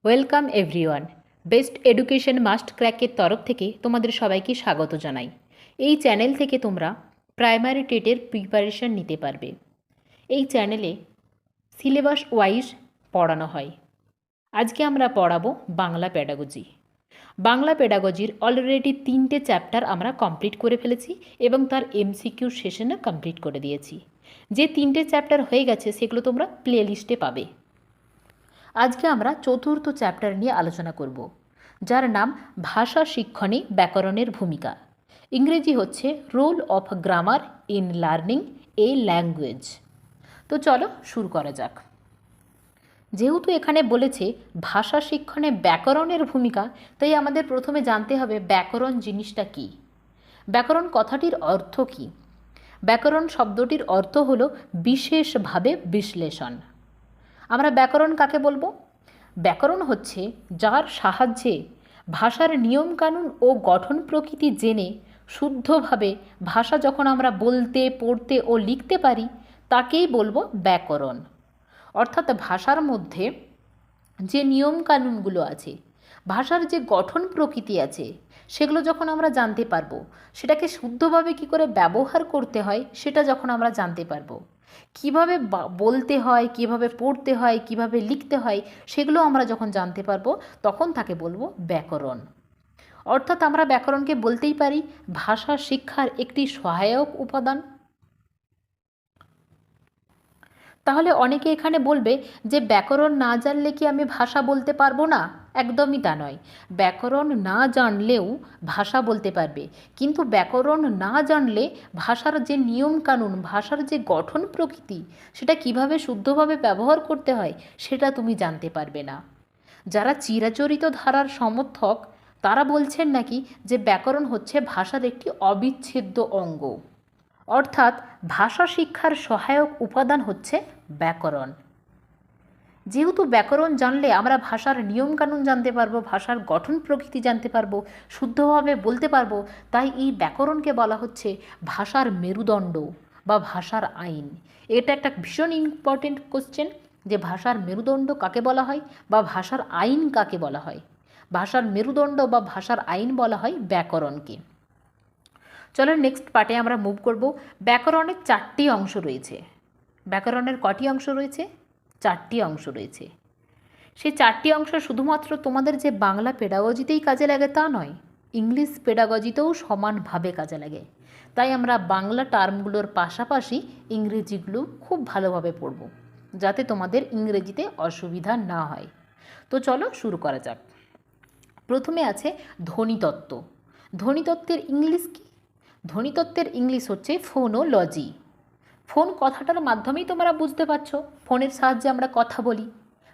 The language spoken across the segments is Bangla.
Welcome everyone. Best education must ক্র্যাকের তরফ থেকে তোমাদের সবাইকে স্বাগত জানাই। এই চ্যানেল থেকে তোমরা প্রাইমারি টেটের প্রিপারেশন নিতে পারবে। এই চ্যানেলে সিলেবাস ওয়াইজ পড়ানো হয়। আজকে আমরা পড়াবো বাংলা পেডাগজি। বাংলা পেডাগজির অলরেডি 3টে চ্যাপ্টার আমরা কমপ্লিট করে ফেলেছি এবং তার এমসিকিউ সেশনও কমপ্লিট করে দিয়েছি। যে 3টে চ্যাপ্টার হয়ে গেছে সেগুলো তোমরা প্লে লিস্টে পাবে। আজকে আমরা চতুর্থ চ্যাপ্টার নিয়ে আলোচনা করব, যার নাম ভাষা শিক্ষণে ব্যাকরণের ভূমিকা। ইংরেজি হচ্ছে role of grammar in learning a language. তো চলো শুরু করা যাক। যেহেতু এখানে বলেছে ভাষা শিক্ষণে ব্যাকরণের ভূমিকা, তাই আমাদের প্রথমে জানতে হবে ব্যাকরণ জিনিসটা কী। ব্যাকরণ কথাটির অর্থ কী? ব্যাকরণ শব্দটির অর্থ হলো বিশেষভাবে বিশ্লেষণ। আমরা ব্যাকরণ কাকে বলবো? ব্যাকরণ হচ্ছে যার সাহায্যে ভাষার নিয়মকানুন ও গঠন প্রকৃতি জেনে শুদ্ধভাবে ভাষা যখন আমরা বলতে, পড়তে ও লিখতে পারি তাকেই বলবো ব্যাকরণ। অর্থাৎ ভাষার মধ্যে যে নিয়মকানুনগুলো আছে, ভাষার যে গঠন প্রকৃতি আছে, সেগুলো যখন আমরা জানতে পারবো, সেটাকে শুদ্ধভাবে কী করে ব্যবহার করতে হয় সেটা যখন আমরা জানতে পারবো, কীভাবে বলতে হয়, কীভাবে পড়তে হয়, কীভাবে লিখতে হয়, সেগুলো আমরা যখন জানতে পারবো তখন তাকে বলবো ব্যাকরণ। অর্থাৎ আমরা ব্যাকরণকে বলতেই পারি ভাষা শিক্ষার একটি সহায়ক উপাদান। তাহলে অনেকে এখানে বলবে যে ব্যাকরণ না জানলে কি আমি ভাষা বলতে পারবো না? একদমই তা নয়। ব্যাকরণ না জানলেও ভাষা বলতে পারবে, কিন্তু ব্যাকরণ না জানলে ভাষার যে নিয়মকানুন, ভাষার যে গঠন প্রকৃতি, সেটা কিভাবে শুদ্ধভাবে ব্যবহার করতে হয় সেটা তুমি জানতে পারবে না। যারা চিরাচরিত ধারার সমর্থক তারা বলছেন নাকি যে ব্যাকরণ হচ্ছে ভাষার একটি অবিচ্ছেদ্য অঙ্গ। অর্থাৎ ভাষা শিক্ষার সহায়ক উপাদান হচ্ছে ব্যাকরণ। যেহেতু ব্যাকরণ জানলে আমরা ভাষার নিয়মকানুন জানতে পারবো, ভাষার গঠন প্রকৃতি জানতে পারবো, শুদ্ধভাবে বলতে পারবো, তাই এই ব্যাকরণকে বলা হচ্ছে ভাষার মেরুদণ্ড বা ভাষার আইন। এটা একটা ভীষণ ইম্পর্টেন্ট কোশ্চেন যে ভাষার মেরুদণ্ড কাকে বলা হয় বা ভাষার আইন কাকে বলা হয়। ভাষার মেরুদণ্ড বা ভাষার আইন বলা হয় ব্যাকরণকে। চলো নেক্সট পার্টে আমরা মুভ করব। ব্যাকরণের 4টি অংশ রয়েছে। ব্যাকরণের কটি অংশ রয়েছে? 4টি অংশ রয়েছে। সেই 4টি অংশ শুধুমাত্র তোমাদের যে বাংলা পেডাগজিতেই কাজে লাগে তা নয়, ইংলিশ পেডাগজিতেও সমানভাবে কাজে লাগে। তাই আমরা বাংলা টার্মগুলোর পাশাপাশি ইংরেজিগুলো খুব ভালোভাবে পড়ব, যাতে তোমাদের ইংরেজিতে অসুবিধা না হয়। তো চলো শুরু করা যাক। প্রথমে আছে ধ্বনিতত্ত্ব। ধ্বনিতত্ত্বের ইংলিশ কি? ধ্বনিতত্ত্বের ইংলিশ হচ্ছে ফোনোলজি। ফোন কথাটার মাধ্যমেই তোমরা বুঝতে পারছো, ফোনের সাহায্যে আমরা কথা বলি,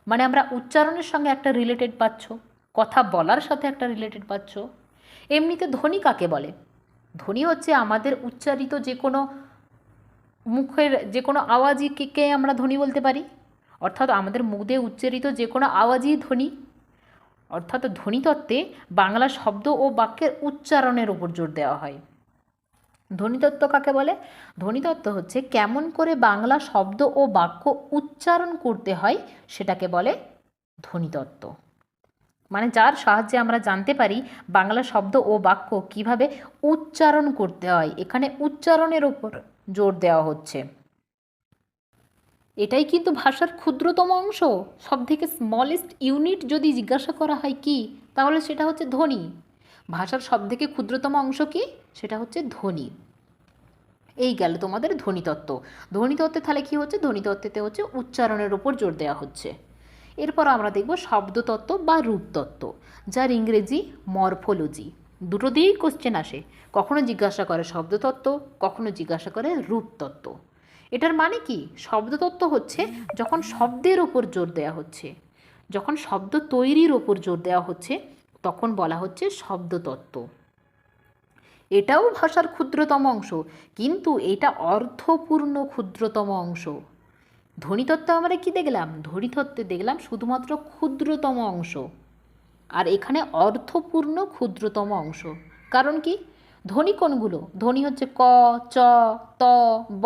মানে আমরা উচ্চারণের সঙ্গে একটা রিলেটেড পাচ্ছ, কথা বলার সাথে একটা রিলেটেড পাচ্ছ। এমনিতে ধ্বনি কাকে বলে? ধ্বনি হচ্ছে আমাদের উচ্চারিত যে কোনো মুখের যে কোনো আওয়াজকে আমরা ধ্বনি বলতে পারি। অর্থাৎ আমাদের মুখ দিয়ে উচ্চারিত যে কোনো আওয়াজই ধ্বনি। অর্থাৎ ধ্বনিতত্ত্বে বাংলা শব্দ ও বাক্যের উচ্চারণের উপর জোর দেওয়া হয়। ধ্বনিতত্ত্ব কাকে বলে? ধ্বনিতত্ত্ব হচ্ছে কেমন করে বাংলা শব্দ ও বাক্য উচ্চারণ করতে হয় সেটাকে বলে ধ্বনিতত্ত্ব। মানে যার সাহায্যে আমরা জানতে পারি বাংলা শব্দ ও বাক্য কিভাবে উচ্চারণ করতে হয়। এখানে উচ্চারণের উপর জোর দেওয়া হচ্ছে। এটাই কিন্তু ভাষার ক্ষুদ্রতম অংশ। সবথেকে স্মলেস্ট ইউনিট যদি জিজ্ঞাসা করা হয় কি, তাহলে সেটা হচ্ছে ধ্বনি। ভাষার সবথেকে ক্ষুদ্রতম অংশ কি? সেটা হচ্ছে ধ্বনি। এই গেল তোমাদের ধ্বনিতত্ত্ব। ধ্বনিতত্ত্বে তাহলে কী হচ্ছে? ধ্বনিতত্ত্বেতে হচ্ছে উচ্চারণের ওপর জোর দেওয়া হচ্ছে। এরপর আমরা দেখব শব্দতত্ত্ব বা রূপতত্ত্ব, যার ইংরেজি মরফোলজি। দুটো দিয়েই কোশ্চেন আসে, কখনো জিজ্ঞাসা করে শব্দতত্ত্ব, কখনো জিজ্ঞাসা করে রূপতত্ত্ব। এটার মানে কি? শব্দতত্ত্ব হচ্ছে যখন শব্দের ওপর জোর দেওয়া হচ্ছে, যখন শব্দ তৈরির ওপর জোর দেওয়া হচ্ছে, তখন বলা হচ্ছে শব্দতত্ত্ব। এটাও ভাষার ক্ষুদ্রতম অংশ, কিন্তু এটা অর্থপূর্ণ ক্ষুদ্রতম অংশ। ধ্বনিতত্ত্বে আমরা কি দেখলাম? ধ্বনিতত্ত্বে দেখলাম শুধুমাত্র ক্ষুদ্রতম অংশ, আর এখানে অর্থপূর্ণ ক্ষুদ্রতম অংশ। কারণ কি? ধ্বনি কোনগুলো? ধ্বনি হচ্ছে ক, চ, ত, ব,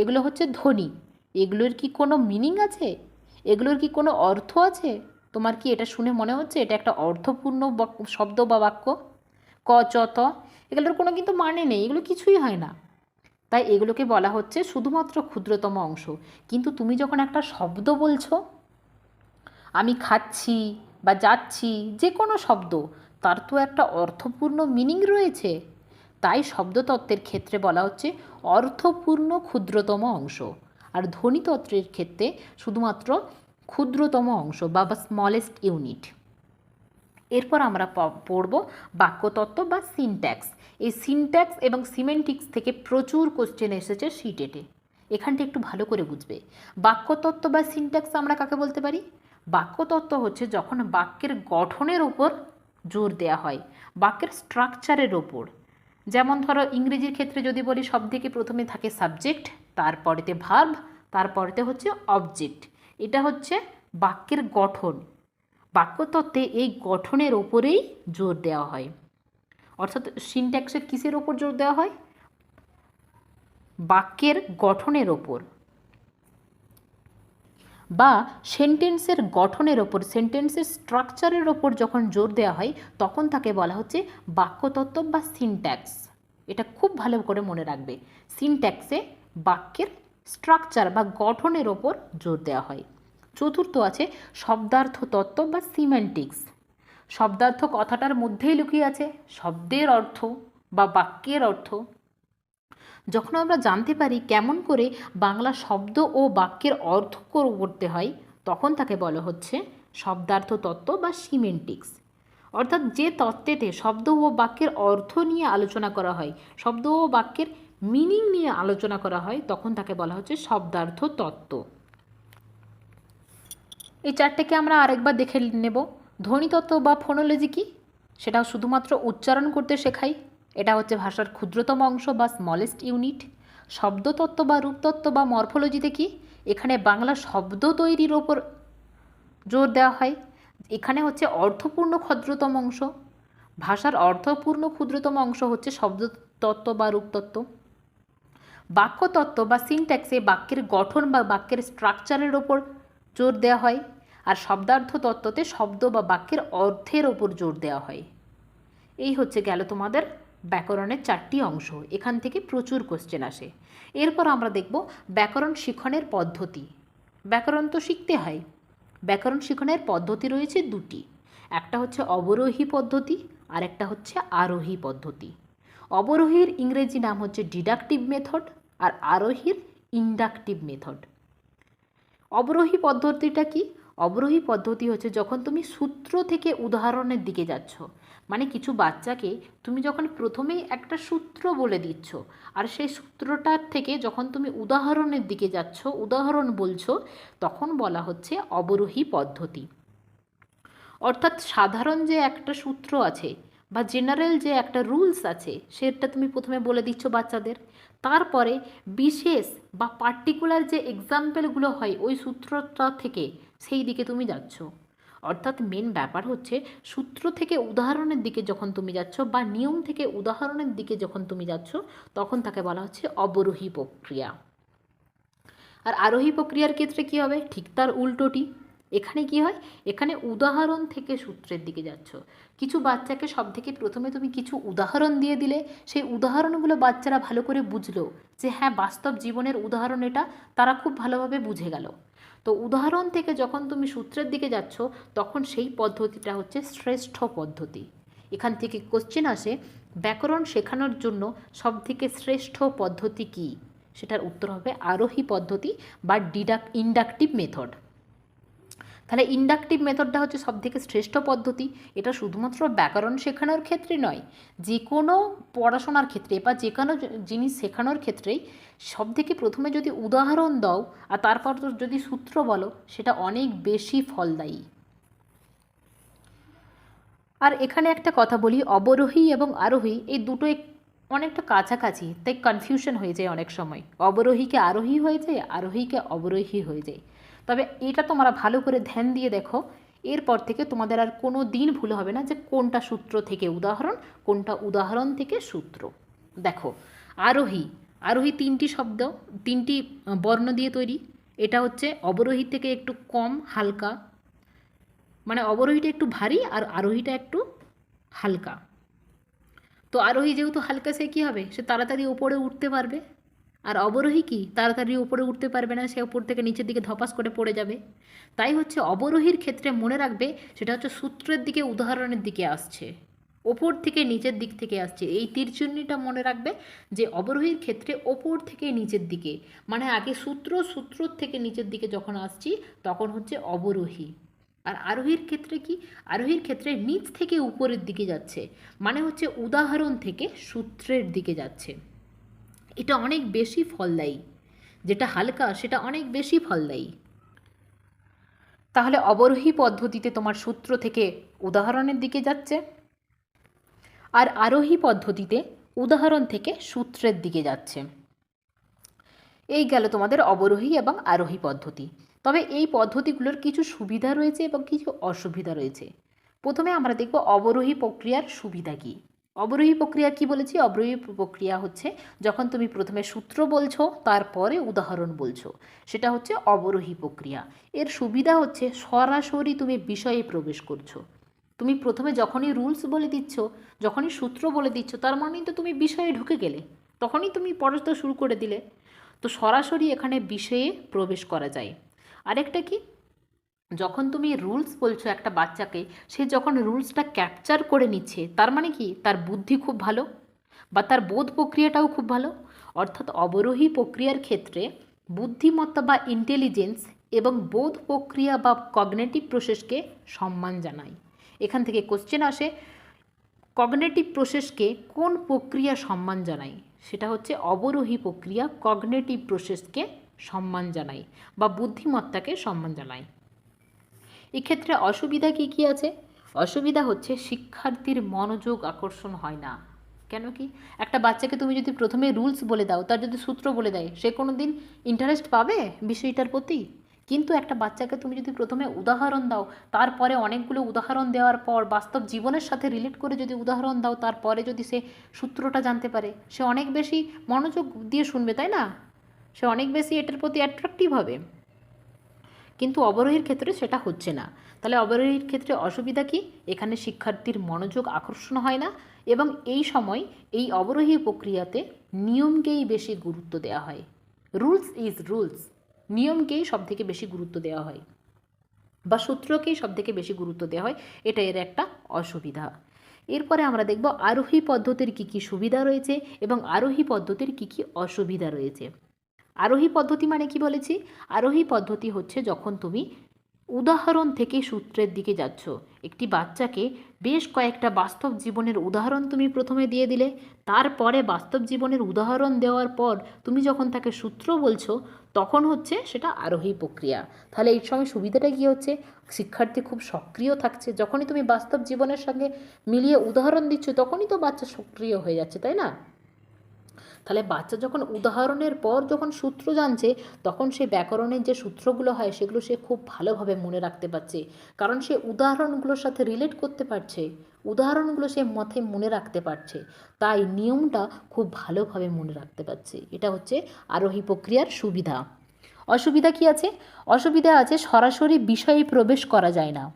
এগুলো হচ্ছে ধ্বনি। এগুলোর কি কোনো মিনিং আছে? এগুলোর কি কোনো অর্থ আছে? তোমার কি এটা শুনে মনে হচ্ছে এটা একটা অর্থপূর্ণ শব্দ বা বাক্য? ক চ ত এগুলোর কোনো কিন্তু মানে নেই, এগুলো কিছুই হয় না। তাই এগুলোকে বলা হচ্ছে শুধুমাত্র ক্ষুদ্রতম অংশ। কিন্তু তুমি যখন একটা শব্দ বলছো, আমি খাচ্ছি বা যাচ্ছি, যে কোনো শব্দ, তার তো একটা অর্থপূর্ণ মিনিং রয়েছে। তাই শব্দতত্ত্বের ক্ষেত্রে বলা হচ্ছে অর্থপূর্ণ ক্ষুদ্রতম অংশ, আর ধ্বনিতত্ত্বের ক্ষেত্রে শুধুমাত্র ক্ষুদ্রতম অংশ বা স্মলেস্ট ইউনিট। এরপর আমরা পড়ব বাক্যতত্ত্ব বা সিনট্যাক্স। এই সিনট্যাক্স এবং সিমেন্টিক্স থেকে প্রচুর কোশ্চেন এসেছে সিটেটে। এখানটা একটু ভালো করে বুঝবে। বাক্যতত্ত্ব বা সিনট্যাক্স আমরা কাকে বলতে পারি? বাক্যতত্ত্ব হচ্ছে যখন বাক্যের গঠনের ওপর জোর দেওয়া হয়, বাক্যের স্ট্রাকচারের ওপর। যেমন ধরো ইংরেজির ক্ষেত্রে যদি বলি, সব থেকে প্রথমে থাকে সাবজেক্ট, তারপরেতে ভার্ব, তারপরেতে হচ্ছে অবজেক্ট। এটা হচ্ছে বাক্যের গঠন। বাক্যতত্ত্বে এই গঠনের ওপরেই জোর দেওয়া হয়। অর্থাৎ সিনট্যাক্সের কিসের ওপর জোর দেওয়া হয়? বাক্যের গঠনের ওপর বা সেন্টেন্সের গঠনের ওপর, সেন্টেন্সের স্ট্রাকচারের ওপর যখন জোর দেওয়া হয় তখন তাকে বলা হচ্ছে বাক্যতত্ত্ব বা সিনট্যাক্স। এটা খুব ভালো করে মনে রাখবে। সিনট্যাক্সে বাক্যের স্ট্রাকচার বা গঠনের ওপর জোর দেওয়া হয়। চতুর্থ আছে শব্দার্থ তত্ত্ব বা সিমেন্টিক্স। শব্দার্থ কথাটার মধ্যেই লুকিয়ে আছে শব্দের অর্থ বা বাক্যের অর্থ। যখন আমরা জানতে পারি কেমন করে বাংলা শব্দ ও বাক্যের অর্থ করতে হয়, তখন তাকে বলা হচ্ছে শব্দার্থ তত্ত্ব বা সিমেন্টিক্স। অর্থাৎ যে তত্ত্বেতে শব্দ ও বাক্যের অর্থ নিয়ে আলোচনা করা হয়, শব্দ ও বাক্যের মিনিং নিয়ে আলোচনা করা হয়, তখন তাকে বলা হচ্ছে শব্দার্থ তত্ত্ব। এই চারটেকে আমরা আরেকবার দেখে নেব। ধ্বনিতত্ত্ব বা ফোনোলজি কি? সেটাও শুধুমাত্র উচ্চারণ করতে শেখাই। এটা হচ্ছে ভাষার ক্ষুদ্রতম অংশ বা স্মলেস্ট ইউনিট। শব্দতত্ত্ব বা রূপতত্ত্ব বা মরফোলজিতে কি? এখানে বাংলা শব্দ তৈরির ওপর জোর দেওয়া হয়। এখানে হচ্ছে অর্থপূর্ণ ক্ষুদ্রতম অংশ। ভাষার অর্থপূর্ণ ক্ষুদ্রতম অংশ হচ্ছে শব্দতত্ত্ব বা রূপতত্ত্ব। বাক্যতত্ত্ব বা সিনট্যাক্সে বাক্যের গঠন বা বাক্যের স্ট্রাকচারের ওপর জোর দেওয়া হয়। আর শব্দার্থ তত্ত্বতে শব্দ বা বাক্যের অর্থের ওপর জোর দেওয়া হয়। এই হচ্ছে গেল তোমাদের ব্যাকরণের চারটি অংশ। এখান থেকে প্রচুর কোশ্চেন আসে। এরপর আমরা দেখব ব্যাকরণ শিখনের পদ্ধতি। ব্যাকরণ তো শিখতে হয়। ব্যাকরণ শিখনের পদ্ধতি রয়েছে দুটি। একটা হচ্ছে অবরোহী পদ্ধতি, আর একটা হচ্ছে আরোহী পদ্ধতি। অবরোহীর ইংরেজি নাম হচ্ছে ডিডাকটিভ মেথড, আর আরোহীর ইন্ডাকটিভ মেথড। অবরোহী পদ্ধতিটা কি? অবরোহী পদ্ধতি হচ্ছে যখন তুমি সূত্র থেকে উদাহরণের দিকে যাচ্ছ। মানে কিছু বাচ্চাকে তুমি যখন প্রথমেই একটা সূত্র বলে দিচ্ছ, আর সেই সূত্রটার থেকে যখন তুমি উদাহরণের দিকে যাচ্ছ, উদাহরণ বলছো, তখন বলা হচ্ছে অবরোহী পদ্ধতি। অর্থাৎ সাধারণ যে একটা সূত্র আছে বা জেনারেল যে একটা রুলস আছে, সেটা তুমি প্রথমে বলে দিচ্ছ বাচ্চাদের। তারপরে বিশেষ বা পার্টিকুলার যে এক্সাম্পলগুলো হয় ওই সূত্রটা থেকে, সেই দিকে তুমি যাচ্ছ। অর্থাৎ মেন ব্যাপার হচ্ছে সূত্র থেকে উদাহরণের দিকে যখন তুমি যাচ্ছ বা নিয়ম থেকে উদাহরণের দিকে যখন তুমি যাচ্ছ, তখন তাকে বলা হচ্ছে অবরোহী প্রক্রিয়া। আর আরোহী প্রক্রিয়ার ক্ষেত্রে কী হবে? ঠিক তার উল্টোটি। এখানে কি হয়? এখানে উদাহরণ থেকে সূত্রের দিকে যাচ্ছ। কিছু বাচ্চাকে সব থেকে প্রথমে তুমি কিছু উদাহরণ দিয়ে দিলে, সেই উদাহরণগুলো বাচ্চারা ভালো করে বুঝলো যে হ্যাঁ, বাস্তব জীবনের উদাহরণ এটা, তারা খুব ভালোভাবে বুঝে গেল। তো উদাহরণ থেকে যখন তুমি সূত্রের দিকে যাচ্ছ, তখন সেই পদ্ধতিটা হচ্ছে শ্রেষ্ঠ পদ্ধতি। এখান থেকে কোশ্চেন আসে, ব্যাকরণ শেখানোর জন্য সবথেকে শ্রেষ্ঠ পদ্ধতি কী? সেটার উত্তর হবে আরোহী পদ্ধতি বা ইন্ডাকটিভ মেথড। তাহলে ইন্ডাকটিভ মেথডটা হচ্ছে সবথেকে শ্রেষ্ঠ পদ্ধতি। এটা শুধুমাত্র ব্যাকরণ শেখানোর ক্ষেত্রে নয়, যে কোনো পড়াশোনার ক্ষেত্রে বা যে কোনো জিনিস শেখানোর ক্ষেত্রেই সবথেকে প্রথমে যদি উদাহরণ দাও আর তারপর যদি সূত্র বলো, সেটা অনেক বেশি ফলদায়ী। আর এখানে একটা কথা বলি, অবরোহী এবং আরোহী এই দুটোই অনেকটা কাছাকাছি, তাই কনফিউশন হয়ে যায় অনেক সময়। অবরোহীকে আরোহী হয়ে যায়, আরোহীকে অবরোহী হয়ে যায়। তবে এটা তোমরা ভালো করে ধ্যান দিয়ে দেখো, এরপর থেকে তোমাদের আর কোনো দিন ভুল হবে না যে কোনটা সূত্র থেকে উদাহরণ, কোনটা উদাহরণ থেকে সূত্র। দেখো, আরোহী, আরোহী তিনটি শব্দ, তিনটি বর্ণ দিয়ে তৈরি। এটা হচ্ছে অবরোহী থেকে একটু কম হালকা, মানে অবরোহীটা একটু ভারী আর আরোহীটা একটু হালকা। তো আরোহী যেহেতু হালকা, সে কী হবে, সে তাড়াতাড়ি উপরে উঠতে পারবে। আর অবরোহী কি তাড়াতাড়ি উপরে উঠতে পারবে না, সে উপর থেকে নিচের দিকে ধপাস করে পড়ে যাবে। তাই হচ্ছে অবরোহীর ক্ষেত্রে মনে রাখবে সেটা হচ্ছে সূত্রের দিকে, উদাহরণের দিকে আসছে, ওপর থেকে নিচের দিক থেকে আসছে। এই তীরচিহ্নটা মনে রাখবে যে অবরোহীর ক্ষেত্রে ওপর থেকে নিচের দিকে, মানে আগে সূত্র থেকে নিচের দিকে যখন আসছি তখন হচ্ছে অবরোহী। আর আরোহীর ক্ষেত্রে কি, আরোহীর ক্ষেত্রে নিচ থেকে উপরের দিকে যাচ্ছে, মানে হচ্ছে উদাহরণ থেকে সূত্রের দিকে যাচ্ছে। এটা অনেক বেশি ফলদায়ী, যেটা হালকা সেটা অনেক বেশি ফলদায়ী। তাহলে অবরোহী পদ্ধতিতে তোমার সূত্র থেকে উদাহরণের দিকে যাচ্ছে, আর আরোহী পদ্ধতিতে উদাহরণ থেকে সূত্রের দিকে যাচ্ছে। এই গেল তোমাদের অবরোহী এবং আরোহী পদ্ধতি। তবে এই পদ্ধতিগুলোর কিছু সুবিধা রয়েছে এবং কিছু অসুবিধা রয়েছে। প্রথমে আমরা দেখব অবরোহী প্রক্রিয়ার সুবিধা কী। অবরোহী প্রক্রিয়া কি বলেছি, অবরোহী প্রক্রিয়া হচ্ছে যখন তুমি প্রথমে সূত্র বলছো তারপরে উদাহরণ বলছো, সেটা হচ্ছে অবরোহী প্রক্রিয়া। এর সুবিধা হচ্ছে সরাসরি তুমি বিষয়ে প্রবেশ করছো। তুমি প্রথমে যখনই রুলস বলে দিচ্ছ, যখনই সূত্র বলে দিচ্ছ, তার মানেই তো তুমি বিষয়ে ঢুকে গেলে, তখনই তুমি পড়াতে শুরু করে দিলে। তো সরাসরি এখানে বিষয়ে প্রবেশ করা যায়। আরেকটা কি, যখন তুমি রুলস বলছো একটা বাচ্চাকে, সে যখন রুলসটা ক্যাপচার করে নিচ্ছে, তার মানে কি তার বুদ্ধি খুব ভালো বা তার বোধ প্রক্রিয়াটাও খুব ভালো। অর্থাৎ অবরোহী প্রক্রিয়ার ক্ষেত্রে বুদ্ধিমত্তা বা ইন্টেলিজেন্স এবং বোধ প্রক্রিয়া বা কগনেটিভ প্রসেসকে সম্মান জানায়। এখান থেকে কোশ্চেন আসে, কগনেটিভ প্রসেসকে কোন প্রক্রিয়া সম্মান জানায়? সেটা হচ্ছে অবরোহী প্রক্রিয়া কগনেটিভ প্রসেসকে সম্মান জানায় বা বুদ্ধিমত্তাকে সম্মান জানায়। এক্ষেত্রে অসুবিধা কী কী আছে? অসুবিধা হচ্ছে শিক্ষার্থীর মনোযোগ আকর্ষণ হয় না। কেন কি, একটা বাচ্চাকে তুমি যদি প্রথমে রুলস বলে দাও, তার যদি সূত্র বলে দেয়, সে কোনো দিন ইন্টারেস্ট পাবে বিষয়টার প্রতি? কিন্তু একটা বাচ্চাকে তুমি যদি প্রথমে উদাহরণ দাও, তারপরে অনেকগুলো উদাহরণ দেওয়ার পর বাস্তব জীবনের সাথে রিলেট করে যদি উদাহরণ দাও, তারপরে যদি সে সূত্রটা জানতে পারে, সে অনেক বেশি মনোযোগ দিয়ে শুনবে, তাই না? সে অনেক বেশি এটার প্রতি অ্যাট্রাকটিভ হবে। কিন্তু অবরোহীর ক্ষেত্রে সেটা হচ্ছে না। তাহলে অবরোহীর ক্ষেত্রে অসুবিধা কি? এখানে শিক্ষার্থীর মনোযোগ আকর্ষণ হয় না এবং এই সময় এই অবরোহী প্রক্রিয়াতে নিয়মকেই বেশি গুরুত্ব দেওয়া হয়। রুলস ইজ রুলস, নিয়মকেই সবথেকে বেশি গুরুত্ব দেওয়া হয় বা সূত্রকেই সবথেকে বেশি গুরুত্ব দেওয়া হয়। এটা এর একটা অসুবিধা। এরপরে আমরা দেখব আরোহী পদ্ধতির কী কী সুবিধা রয়েছে এবং আরোহী পদ্ধতির কী কী অসুবিধা রয়েছে। আরোহী পদ্ধতি মানে কি বলেছি? আরোহী পদ্ধতি হচ্ছে যখন তুমি উদাহরণ থেকে সূত্রের দিকে যাচ্ছ। একটি বাচ্চাকে বেশ কয়েকটা বাস্তব জীবনের উদাহরণ তুমি প্রথমে দিয়ে দিলে, তারপরে বাস্তব জীবনের উদাহরণ দেওয়ার পর তুমি যখন তাকে সূত্র বলছো, তখন হচ্ছে সেটা আরোহী প্রক্রিয়া। তাহলে এই সময় সুবিধাটা কী হচ্ছে? শিক্ষার্থী খুব সক্রিয় থাকছে। যখনই তুমি বাস্তব জীবনের সঙ্গে মিলিয়ে উদাহরণ দিচ্ছ, তখনই তো বাচ্চা সক্রিয় হয়ে যাচ্ছে, তাই না? তাহলে বাচ্চা যখন উদাহরণের পর যখন সূত্র জানছে, তখন সে ব্যাকরণের যে সূত্রগুলো হয় সেগুলো সে খুব ভালোভাবে মনে রাখতে পারছে, কারণ সে উদাহরণগুলোর সাথে রিলেট করতে পারছে, উদাহরণগুলো সে মাথায় মনে রাখতে পারছে, তাই নিয়মটা খুব ভালোভাবে মনে রাখতে পারছে। এটা হচ্ছে আরোহী প্রক্রিয়ার সুবিধা। অসুবিধা কি আছে? অসুবিধা আছে সরাসরি বিষয়ে প্রবেশ করা যায় না।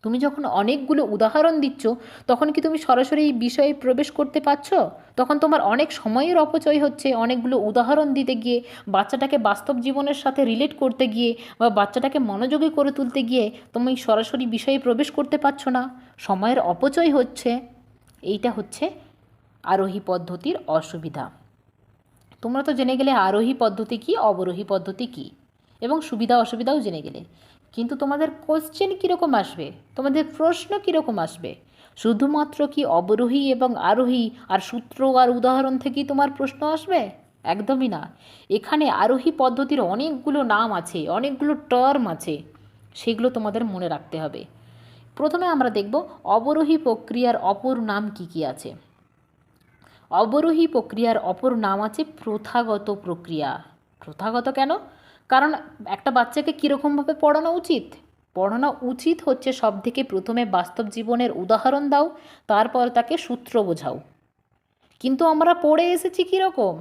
তুমি যখন অনেকগুলো উদাহরণ দিচ্ছ, তখন কি তুমি সরাসরি এই বিষয়ে প্রবেশ করতে পারছো? তখন তোমার অনেক সময়ের অপচয় হচ্ছে অনেকগুলো উদাহরণ দিতে গিয়ে, বাচ্চাটাকে বাস্তব জীবনের সাথে রিলেট করতে গিয়ে বা বাচ্চাটাকে মনোযোগী করে তুলতে গিয়ে তুমি সরাসরি বিষয়ে প্রবেশ করতে পারছো না, সময়ের অপচয় হচ্ছে। এইটা হচ্ছে আরোহী পদ্ধতির অসুবিধা। তোমরা তো জেনে গেলে আরোহী পদ্ধতি কী, অবরোহী পদ্ধতি কী, এবং সুবিধা অসুবিধাও জেনে গেলে। কিন্তু তোমাদের কোশ্চেন কীরকম আসবে, তোমাদের প্রশ্ন কীরকম আসবে? শুধুমাত্র কি অবরোহী এবং আরোহী আর সূত্র আর উদাহরণ থেকেই তোমার প্রশ্ন আসবে? একদমই না। এখানে আরোহী পদ্ধতির অনেকগুলো নাম আছে, অনেকগুলো টার্ম আছে, সেগুলো তোমাদের মনে রাখতে হবে। প্রথমে আমরা দেখব অবরোহী প্রক্রিয়ার অপর নাম কি কি আছে। অবরোহী প্রক্রিয়ার অপর নাম আছে প্রথাগত প্রক্রিয়া। প্রথাগত কেন? কারণ একটা বাচ্চাকে কীরকমভাবে পড়ানো উচিত? পড়ানো উচিত হচ্ছে সবথেকে প্রথমে বাস্তব জীবনের উদাহরণ দাও, তারপর তাকে সূত্র বোঝাও। কিন্তু আমরা পড়ে এসেছি কীরকম?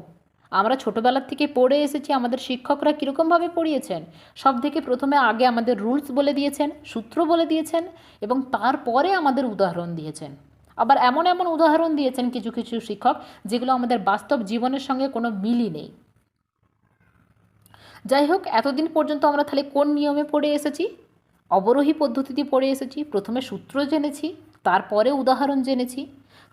আমরা ছোটোবেলার থেকে পড়ে এসেছি, আমাদের শিক্ষকরা কীরকমভাবে পড়িয়েছেন? সব থেকে প্রথমে আগে আমাদের রুলস বলে দিয়েছেন, সূত্র বলে দিয়েছেন, এবং তারপরে আমাদের উদাহরণ দিয়েছেন। আবার এমন এমন উদাহরণ দিয়েছেন কিছু কিছু শিক্ষক যেগুলো আমাদের বাস্তব জীবনের সঙ্গে কোনো মিলই নেই। যাই হোক, এতদিন পর্যন্ত আমরা তাহলে কোন নিয়মে পড়ে এসেছি? অবরোহী পদ্ধতিতে পড়ে এসেছি। প্রথমে সূত্র জেনেছি, তারপরে উদাহরণ জেনেছি।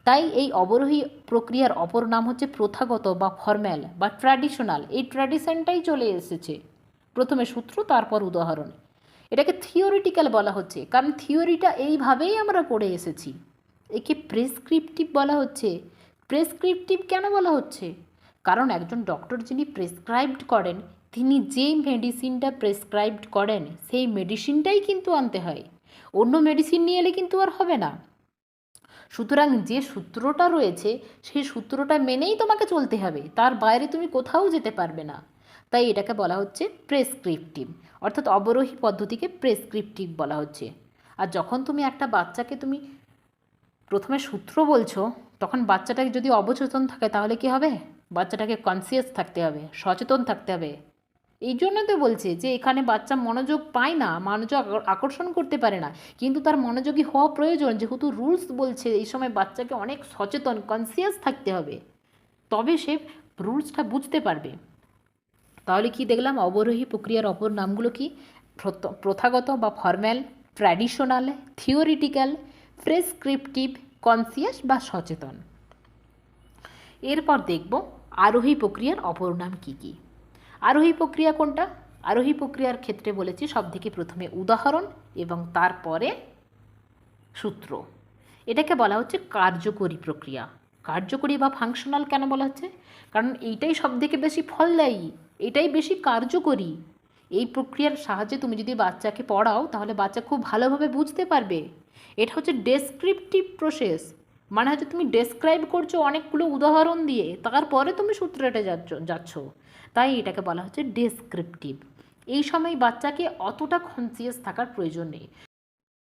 তাই এই অবরোহী প্রক্রিয়ার অপর নাম হচ্ছে প্রথাগত বা ফর্ম্যাল বা ট্র্যাডিশনাল। এই ট্র্যাডিশনটাই চলে এসেছে, প্রথমে সূত্র তারপর উদাহরণ। এটাকে থিওরিটিক্যাল বলা হচ্ছে, কারণ থিওরিটা এইভাবেই আমরা পড়ে এসেছি। একে প্রেসক্রিপটিভ বলা হচ্ছে। প্রেসক্রিপটিভ কেন বলা হচ্ছে? কারণ একজন ডক্টর যিনি প্রেসক্রাইবড করেন, তিনি যেই মেডিসিনটা প্রেসক্রাইবড করেন সেই মেডিসিনটাই কিন্তু আনতে হয়। অন্য মেডিসিন নিয়ে এলে কিন্তু আর হবে না। সুতরাং যে সূত্রটা রয়েছে সেই সূত্রটা মেনেই তোমাকে চলতে হবে, তার বাইরে তুমি কোথাও যেতে পারবে না। তাই এটাকে বলা হচ্ছে প্রেসক্রিপটিভ, অর্থাৎ অবরোহী পদ্ধতিকে প্রেসক্রিপটিভ বলা হচ্ছে। আর যখন তুমি একটা বাচ্চাকে তুমি প্রথমে সূত্র বলছো, তখন বাচ্চাটাকে যদি অবচেতন থাকে তাহলে কি হবে? বাচ্চাটাকে কনসিয়াস থাকতে হবে, সচেতন থাকতে হবে। এই জন্য তো বলছে যে এখানে বাচ্চা মনোযোগ পায় না, মনোযোগ আকর্ষণ করতে পারে না, কিন্তু তার মনোযোগী হওয়া প্রয়োজন, যেহেতু রুলস বলছে এই সময় বাচ্চাকে অনেক সচেতন কনসিয়াস থাকতে হবে, তবে সে রুলসটা বুঝতে পারবে। তাহলে কি দেখলাম? অবরোহী প্রক্রিয়ার অপর নামগুলো কি? প্রথাগত বা formal, traditional, theoretical, prescriptive, conscious বা সচেতন। এরপর দেখব আরোহী প্রক্রিয়ার অপর নাম কী কী। আরোহী প্রক্রিয়া কোনটা? আরোহী প্রক্রিয়ার ক্ষেত্রে বলেছি সবথেকে প্রথমে উদাহরণ এবং তারপরে সূত্র। এটাকে বলা হচ্ছে কার্যকরী প্রক্রিয়া। কার্যকরী বা ফাংশনাল কেন বলা হচ্ছে? কারণ এইটাই সবথেকে বেশি ফলদায়ী, এটাই বেশি কার্যকরী। এই প্রক্রিয়ার সাহায্যে তুমি যদি বাচ্চাকে পড়াও তাহলে বাচ্চা খুব ভালোভাবে বুঝতে পারবে। এটা হচ্ছে ডেসক্রিপটিভ প্রসেস, মানে হচ্ছে তুমি ডেসক্রাইব করছো অনেকগুলো উদাহরণ দিয়ে, তারপরে তুমি সূত্রটা যাচ্ছ। তাই এটাকে বলা হচ্ছে ডেসক্রিপটিভ। এই সময় বাচ্চাকে অতটা কনসিয়াস থাকার প্রয়োজন নেই।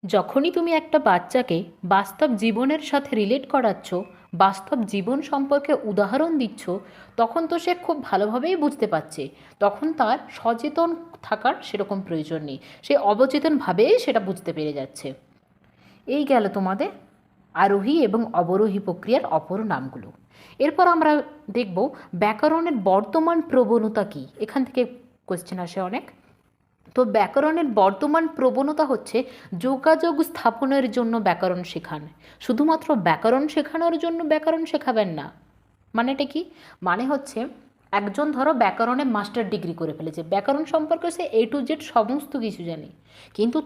যখনই তুমি একটা বাচ্চাকে বাস্তব জীবনের সাথে রিলেট করাচ্ছ, বাস্তব জীবন সম্পর্কে উদাহরণ দিচ্ছ, তখন তো সে খুব ভালোভাবেই বুঝতে পারছে। তখন তার সচেতন থাকার সেরকম প্রয়োজন নেই, সে অবচেতনভাবেই সেটা বুঝতে পেরে যাচ্ছে। এই গেল তোমাদের আরোহী এবং অবরোহী প্রক্রিয়ার অপর নামগুলো। এরপর আমরা দেখব ব্যাকরণের বর্তমান প্রবণতা কী। এখান থেকে কোয়েশ্চেন আসে অনেক। তো ব্যাকরণের বর্তমান প্রবণতা হচ্ছে যোগাযোগ স্থাপনের জন্য ব্যাকরণ শেখান। শুধুমাত্র ব্যাকরণ শেখানোর জন্য ব্যাকরণ শেখাবেন না। মানেটা কি? মানে হচ্ছে একজন ধরো ব্যাকরণে মাস্টার ডিগ্রি করে ফেলেছে, ব্যাকরণ সম্পর্কে সে A to Z সমস্ত কিছু জানে, কিন্তু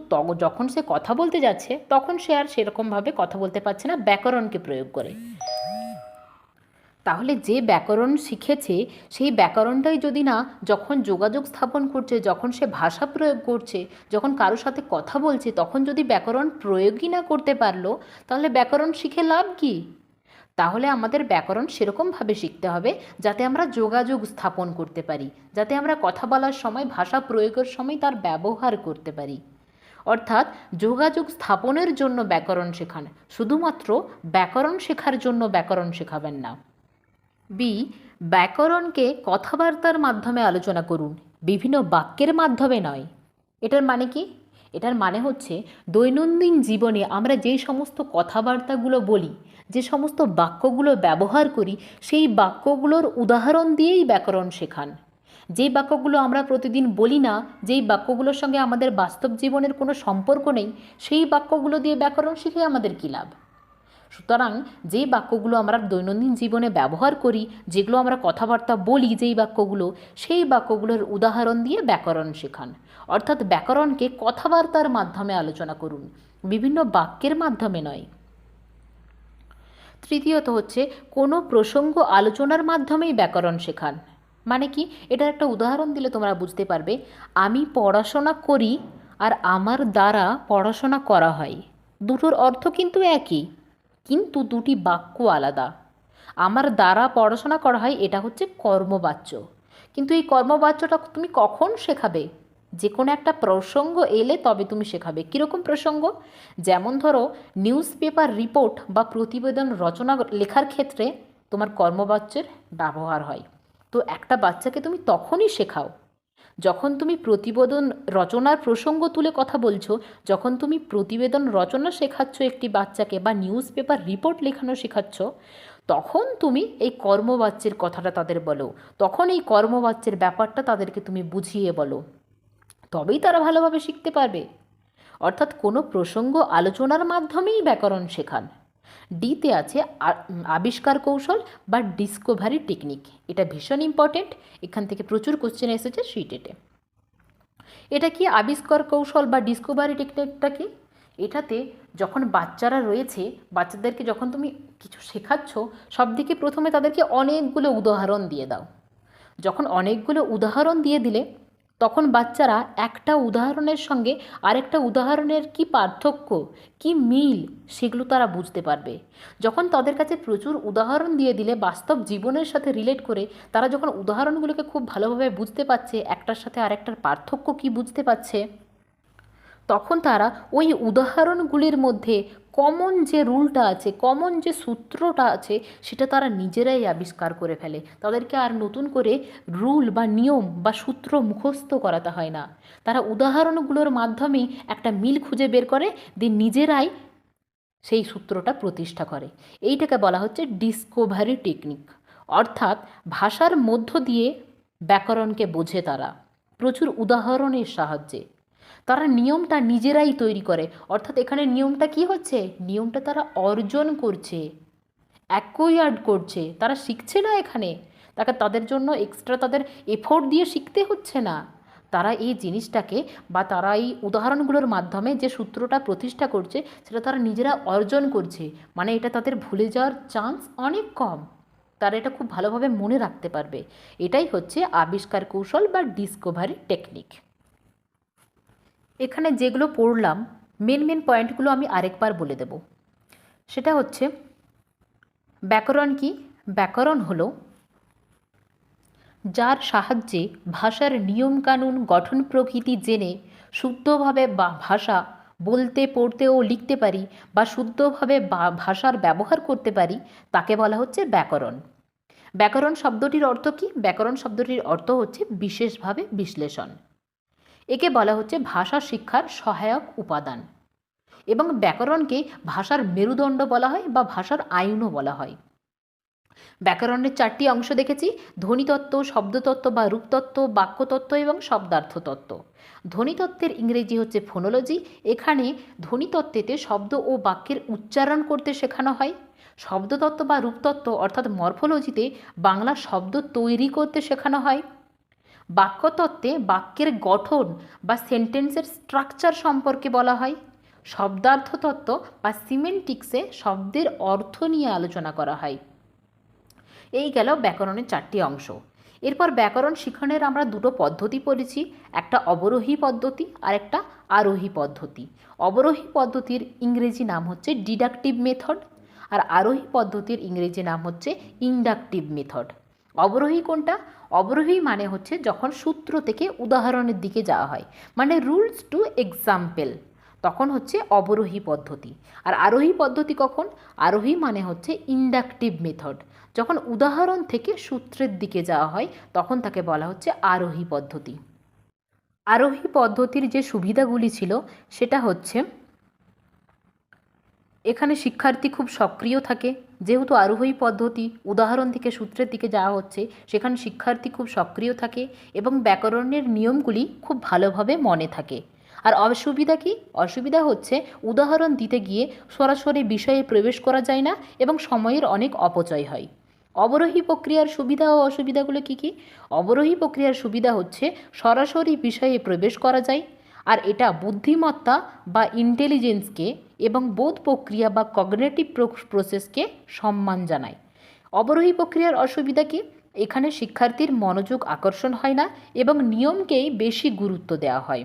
যখন সে কথা বলতে যাচ্ছে তখন সে আর সেরকমভাবে কথা বলতে পারছে না ব্যাকরণকে প্রয়োগ করে। তাহলে যে ব্যাকরণ শিখেছে সেই ব্যাকরণটাই যদি না যখন যোগাযোগ স্থাপন করছে, যখন সে ভাষা প্রয়োগ করছে, যখন কারোর সাথে কথা বলছে, তখন যদি ব্যাকরণ প্রয়োগই না করতে পারলো, তাহলে ব্যাকরণ শিখে লাভ কী? তাহলে আমাদের ব্যাকরণ সেরকমভাবে শিখতে হবে যাতে আমরা যোগাযোগ স্থাপন করতে পারি, যাতে আমরা কথা বলার সময়, ভাষা প্রয়োগের সময় তার ব্যবহার করতে পারি। অর্থাৎ যোগাযোগ স্থাপনের জন্য ব্যাকরণ শেখান, শুধুমাত্র ব্যাকরণ শেখার জন্য ব্যাকরণ শেখাবেন না। বি, ব্যাকরণকে কথাবার্তার মাধ্যমে আলোচনা করুন, বিভিন্ন বাক্যের মাধ্যমে নয়। এটার মানে কি? এটার মানে হচ্ছে দৈনন্দিন জীবনে আমরা যেই সমস্ত কথাবার্তাগুলো বলি, যে সমস্ত বাক্যগুলো ব্যবহার করি, সেই বাক্যগুলোর উদাহরণ দিয়েই ব্যাকরণ শেখান। যেই বাক্যগুলো আমরা প্রতিদিন বলি না, যেই বাক্যগুলোর সঙ্গে আমাদের বাস্তব জীবনের কোনো সম্পর্ক নেই, সেই বাক্যগুলো দিয়ে ব্যাকরণ শিখে আমাদের কী লাভ? সুতরাং যে বাক্যগুলো আমরা দৈনন্দিন জীবনে ব্যবহার করি, যেগুলো আমরা কথাবার্তা বলি, যেই বাক্যগুলো, সেই বাক্যগুলোর উদাহরণ দিয়ে ব্যাকরণ শেখান। অর্থাৎ ব্যাকরণকে কথাবার্তার মাধ্যমে আলোচনা করুন, বিভিন্ন বাক্যের মাধ্যমে নয়। তৃতীয়ত হচ্ছে কোনো প্রসঙ্গ আলোচনার মাধ্যমেই ব্যাকরণ শেখান। মানে কি? এটার একটা উদাহরণ দিলে তোমরা বুঝতে পারবে। আমি পড়াশোনা করি আর আমার দ্বারা পড়াশোনা করা হয়, দুটোর অর্থ কিন্তু একই, কিন্তু দুটি বাক্য আলাদা। আমার দ্বারা পড়াশোনা করা হয়, এটা হচ্ছে কর্মবাচ্য, কিন্তু এই কর্মবাচ্যটা তুমি কখন শেখাবে? যে কোনো একটা প্রসঙ্গ এলে তবে তুমি শেখাবে। কীরকম প্রসঙ্গ? যেমন ধরো নিউজ পেপার রিপোর্ট বা প্রতিবেদন রচনা লেখার ক্ষেত্রে তোমার কর্মবাচ্যের ব্যবহার হয়। তো তো একটা বাচ্চাকে তুমি তখনই শেখাও যখন তুমি প্রতিবেদন রচনার প্রসঙ্গ তুলে কথা বলছো, যখন তুমি প্রতিবেদন রচনা শেখাচ্ছ একটি বাচ্চাকে বা নিউজ পেপার রিপোর্ট লেখানো শেখাচ্ছ, তখন তুমি এই কর্মবাচ্যের কথাটা তাদের বলো, তখন এই কর্মবাচ্যের ব্যাপারটা তাদেরকে তুমি বুঝিয়ে বলো, তবেই তারা ভালোভাবে শিখতে পারবে। অর্থাৎ কোনো প্রসঙ্গ আলোচনার মাধ্যমেই ব্যাকরণ শেখান। ডিতে আছে আবিষ্কার কৌশল বা ডিসকভারি টেকনিক। এটা ভীষণ ইম্পর্টেন্ট, এখান থেকে প্রচুর কোশ্চেন এসেছে শিটেটে। এটা কি আবিষ্কার কৌশল বা ডিসকভারি টেকনিকটা কি? এটাতে যখন বাচ্চারা রয়েছে, বাচ্চাদেরকে যখন তুমি কিছু শেখাচ্ছ, সব দিকে প্রথমে তাদেরকে অনেকগুলো উদাহরণ দিয়ে দাও। যখন অনেকগুলো উদাহরণ দিয়ে দিলে তখন বাচ্চারা একটা উদাহরণের সঙ্গে আরেকটা উদাহরণের কি পার্থক্য, কি মিল, সেগুলো তারা বুঝতে পারবে। যখন তাদের কাছে প্রচুর উদাহরণ দিয়ে দিলে, বাস্তব জীবনের সাথে রিলেট করে তারা যখন উদাহরণগুলোকে খুব ভালোভাবে বুঝতে পারছে, একটার সাথে আরেকটার পার্থক্য কি বুঝতে পারছে, তখন তারা ওই উদাহরণগুলির মধ্যে কমন যে রুলটা আছে, কমন যে সূত্রটা আছে, সেটা তারা নিজেরাই আবিষ্কার করে ফেলে। তাদেরকে আর নতুন করে রুল বা নিয়ম বা সূত্র মুখস্থ করাতে হয় না। তারা উদাহরণগুলোর মাধ্যমেই একটা মিল খুঁজে বের করে দিয়ে নিজেরাই সেই সূত্রটা প্রতিষ্ঠা করে। এইটাকে বলা হচ্ছে ডিসকভারি টেকনিক। অর্থাৎ ভাষার মধ্য দিয়ে ব্যাকরণকে বোঝে তারা প্রচুর উদাহরণের সাহায্যে। তারা নিয়মটা নিজেরাই তৈরি করে। অর্থাৎ এখানে নিয়মটা কি হচ্ছে? নিয়মটা তারা অর্জন করছে, অ্যাকোয়ার্ড করছে। তারা শিখছে না এখানে, তাদের জন্য এক্সট্রা তাদের এফোর্ট দিয়ে শিখতে হচ্ছে না। তারা এই জিনিসটাকে বা তারা এই উদাহরণগুলোর মাধ্যমে যে সূত্রটা প্রতিষ্ঠা করছে, সেটা তারা নিজেরা অর্জন করছে। মানে এটা তাদের ভুলে যাওয়ার চান্স অনেক কম, তারা এটা খুব ভালোভাবে মনে রাখতে পারবে। এটাই হচ্ছে আবিষ্কার কৌশল বা ডিসকভারি টেকনিক। এখানে যেগুলো পড়লাম, মেন পয়েন্টগুলো আমি আরেকবার বলে দেব। সেটা হচ্ছে, ব্যাকরণ কি? ব্যাকরণ হলো যার সাহায্যে ভাষার নিয়মকানুন, গঠন প্রকৃতি জেনে শুদ্ধভাবে ভাষা বলতে, পড়তে ও লিখতে পারি বা শুদ্ধভাবে ভাষার ব্যবহার করতে পারি, তাকে বলা হচ্ছে ব্যাকরণ। ব্যাকরণ শব্দটির অর্থ কি? ব্যাকরণ শব্দটির অর্থ হচ্ছে বিশেষভাবে বিশ্লেষণ। একে বলা হচ্ছে ভাষা শিক্ষার সহায়ক উপাদান এবং ব্যাকরণকে ভাষার মেরুদণ্ড বলা হয় বা ভাষার আইনও বলা হয়। ব্যাকরণের 4টি অংশ দেখেছি: ধ্বনিতত্ত্ব, শব্দতত্ত্ব বা রূপতত্ত্ব, বাক্যতত্ত্ব এবং শব্দার্থতত্ত্ব। ধ্বনিতত্ত্বের ইংরেজি হচ্ছে ফোনোলজি। এখানে ধ্বনিতত্ত্বেতে শব্দ ও বাক্যের উচ্চারণ করতে শেখানো হয়। শব্দতত্ত্ব বা রূপতত্ত্ব অর্থাৎ মরফোলজিতে বাংলা শব্দ তৈরি করতে শেখানো হয়। বাক্যতত্ত্বে বাক্যের গঠন বা সেন্টেন্সের স্ট্রাকচার সম্পর্কে বলা হয়। শব্দার্থতত্ত্ব বা সিমেন্টিক্সে শব্দের অর্থ নিয়ে আলোচনা করা হয়। এই গেল ব্যাকরণের 4টি অংশ। এরপর ব্যাকরণ শিখনের আমরা দুটো পদ্ধতি পড়েছি, একটা অবরোহী পদ্ধতি আর একটা আরোহী পদ্ধতি। অবরোহী পদ্ধতির ইংরেজি নাম হচ্ছে ডিডাকটিভ মেথড আর আরোহী পদ্ধতির ইংরেজি নাম হচ্ছে ইন্ডাকটিভ মেথড। অবরোহী কোনটা? অবরোহী মানে হচ্ছে যখন সূত্র থেকে উদাহরণের দিকে যাওয়া হয়, মানে রুলস টু এক্সাম্পল, তখন হচ্ছে অবরোহী পদ্ধতি। আর আরোহী পদ্ধতি কখন? আরোহী মানে হচ্ছে ইন্ডাকটিভ মেথড, যখন উদাহরণ থেকে সূত্রের দিকে যাওয়া হয় তখন তাকে বলা হচ্ছে আরোহী পদ্ধতি। আরোহী পদ্ধতির যে সুবিধাগুলি ছিল সেটা হচ্ছে, এখানে শিক্ষার্থী খুব সক্রিয় থাকে। যেহেতু আরোহী পদ্ধতি উদাহরণ থেকে সূত্রের দিকে যাওয়া হচ্ছে, সেখানে শিক্ষার্থী খুব সক্রিয় থাকে এবং ব্যাকরণের নিয়মগুলি খুব ভালোভাবে মনে থাকে। আর অসুবিধা কি? অসুবিধা হচ্ছে উদাহরণ দিতে গিয়ে সরাসরি বিষয়ে প্রবেশ করা যায় না এবং সময়ের অনেক অপচয় হয়। অবরোহী প্রক্রিয়ার সুবিধা ও অসুবিধাগুলো কী কী? অবরোহী প্রক্রিয়ার সুবিধা হচ্ছে সরাসরি বিষয়ে প্রবেশ করা যায়, আর এটা বুদ্ধিমত্তা বা ইন্টেলিজেন্সকে এবং বোধ প্রক্রিয়া বা কগনিটিভ প্রসেসকে সম্মান জানায়। অবরোহী প্রক্রিয়ার অসুবিধা কি? এখানে শিক্ষার্থীর মনোযোগ আকর্ষণ হয় না এবং নিয়মকেই বেশি গুরুত্ব দেওয়া হয়।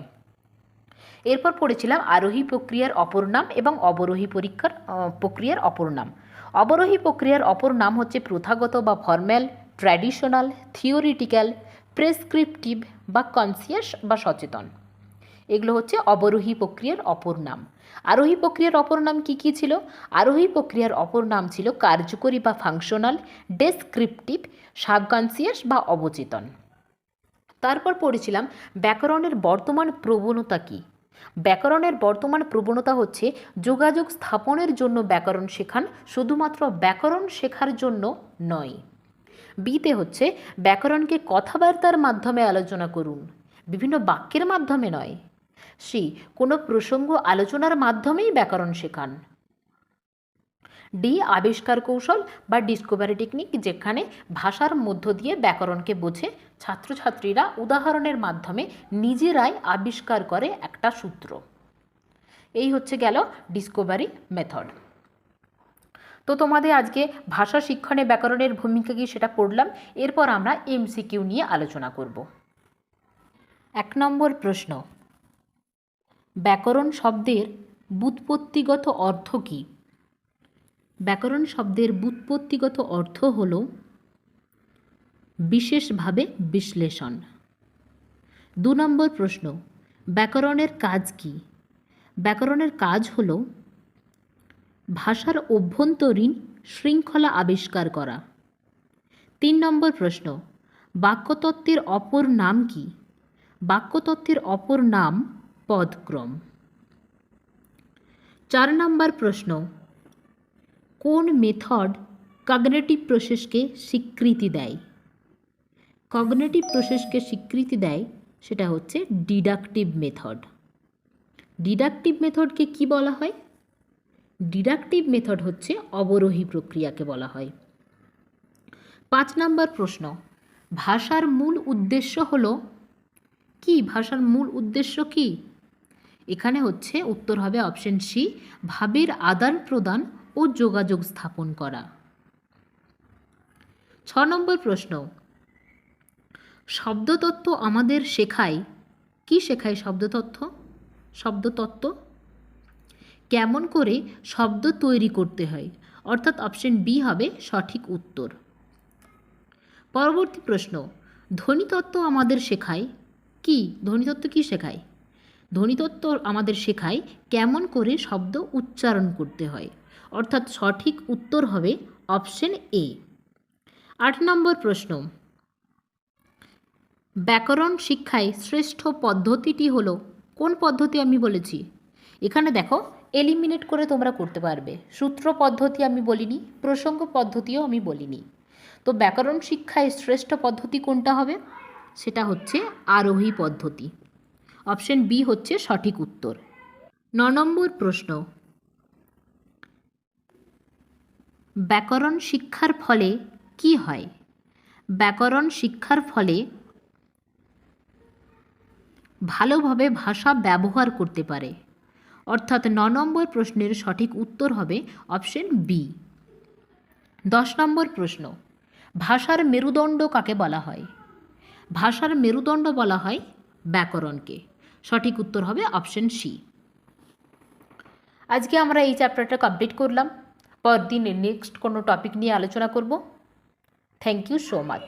এরপর পড়েছিলাম আরোহী প্রক্রিয়ার অপর নাম এবং অবরোহী প্রক্রিয়ার অপর নাম। অবরোহী প্রক্রিয়ার অপর নাম হচ্ছে প্রথাগত বা ফর্ম্যাল, ট্র্যাডিশনাল, থিওরিটিক্যাল, প্রেসক্রিপটিভ বা কনসিয়াস বা সচেতন। এগুলো হচ্ছে অবরোহী প্রক্রিয়ার অপর নাম। আরোহী প্রক্রিয়ার অপর নাম কী কী ছিল? আরোহী প্রক্রিয়ার অপর নাম ছিল কার্যকরী বা ফাংশনাল, ডেসক্রিপটিভ, সাবকনসিয়াস বা অবচেতন। তারপর পড়েছিলাম ব্যাকরণের বর্তমান প্রবণতা কী। ব্যাকরণের বর্তমান প্রবণতা হচ্ছে যোগাযোগ স্থাপনের জন্য ব্যাকরণ শেখান, শুধুমাত্র ব্যাকরণ শেখার জন্য নয়। বিতে হচ্ছে ব্যাকরণকে কথাবার্তার মাধ্যমে আলোচনা করুন, বিভিন্ন বাক্যের মাধ্যমে নয়। সি, কোনো প্রসঙ্গ আলোচনার মাধ্যমেই ব্যাকরণ শেখান। ডি, আবিষ্কার কৌশল বা ডিসকভারি টেকনিক, যেখানে ভাষার মধ্য দিয়ে ব্যাকরণকে বোঝে। ছাত্রছাত্রীরা উদাহরণের মাধ্যমে নিজেরাই আবিষ্কার করে একটা সূত্র। এই হচ্ছে গেল ডিসকভারি মেথড। তো তোমাদের আজকে ভাষা শিক্ষণে ব্যাকরণের ভূমিকা কী সেটা পড়লাম। এরপর আমরা এমসিকিউ নিয়ে আলোচনা করব। 1 নম্বর প্রশ্ন, ব্যাকরণ শব্দের ব্যুৎপত্তিগত অর্থ কী? ব্যাকরণ শব্দের ব্যুৎপত্তিগত অর্থ হল বিশেষভাবে বিশ্লেষণ। 2 নম্বর প্রশ্ন, ব্যাকরণের কাজ কী? ব্যাকরণের কাজ হল ভাষার অভ্যন্তরীণ শৃঙ্খলা আবিষ্কার করা। 3 নম্বর প্রশ্ন, বাক্যতত্ত্বের অপর নাম কী? বাক্যতত্ত্বের অপর নাম পদক্রম। 4 নম্বর প্রশ্ন, কোন মেথড কগনিটিভ প্রসেসকে স্বীকৃতি দেয়? কগনিটিভ প্রসেসকে স্বীকৃতি দেয় সেটা হচ্ছে ডিডাকটিভ মেথড। ডিডাকটিভ মেথডকে কি বলা হয়? ডিডাকটিভ মেথড হচ্ছে অবরোহী প্রক্রিয়াকে বলা হয়। 5 নম্বর প্রশ্ন, ভাষার মূল উদ্দেশ্য হলো কি? ভাষার মূল উদ্দেশ্য কি? এখানে হচ্ছে উত্তর হবে অপশন সি, ভাবের আদান প্রদান ও যোগাযোগ স্থাপন করা। 6 নম্বর প্রশ্ন, শব্দতত্ত্ব আমাদের শেখায় কি? শেখায় শব্দতত্ত্ব? শব্দতত্ত্ব কেমন করে শব্দ তৈরি করতে হয়, অর্থাৎ অপশন বি হবে সঠিক উত্তর। পরবর্তী প্রশ্ন, ধ্বনিতত্ত্ব আমাদের শেখায় কি? ধ্বনিতত্ত্ব কি শেখায়? ধ্বনিতত্ত্ব আমাদের শেখায় কেমন করে শব্দ উচ্চারণ করতে হয়, অর্থাৎ সঠিক উত্তর হবে অপশন এ। 8 নম্বর প্রশ্ন, ব্যাকরণ শিক্ষায় শ্রেষ্ঠ পদ্ধতিটি হলো কোন পদ্ধতি? আমি বলেছি এখানে দেখো এলিমিনেট করে তোমরা করতে পারবে। সূত্র পদ্ধতি আমি বলিনি, প্রসঙ্গ পদ্ধতিও আমি বলিনি। তো ব্যাকরণ শিক্ষায় শ্রেষ্ঠ পদ্ধতি কোনটা হবে? সেটা হচ্ছে আরোহী পদ্ধতি। অপশন বি হচ্ছে সঠিক উত্তর। 9 নম্বর প্রশ্ন, ব্যাকরণ শিক্ষার ফলে কি হয়? ব্যাকরণ শিক্ষার ফলে ভালোভাবে ভাষা ব্যবহার করতে পারে, অর্থাৎ 9 নম্বর প্রশ্নের সঠিক উত্তর হবে অপশন বি। 10 নম্বর প্রশ্ন, ভাষার মেরুদণ্ড কাকে বলা হয়? ভাষার মেরুদণ্ড বলা হয় ব্যাকরণকে। সঠিক উত্তর হবে অপশন সি। আজকে আমরা এই চ্যাপ্টারটা কমপ্লিট করলাম। পরদিন নেক্সট কোনো টপিক নিয়ে আলোচনা করব। Thank you so much.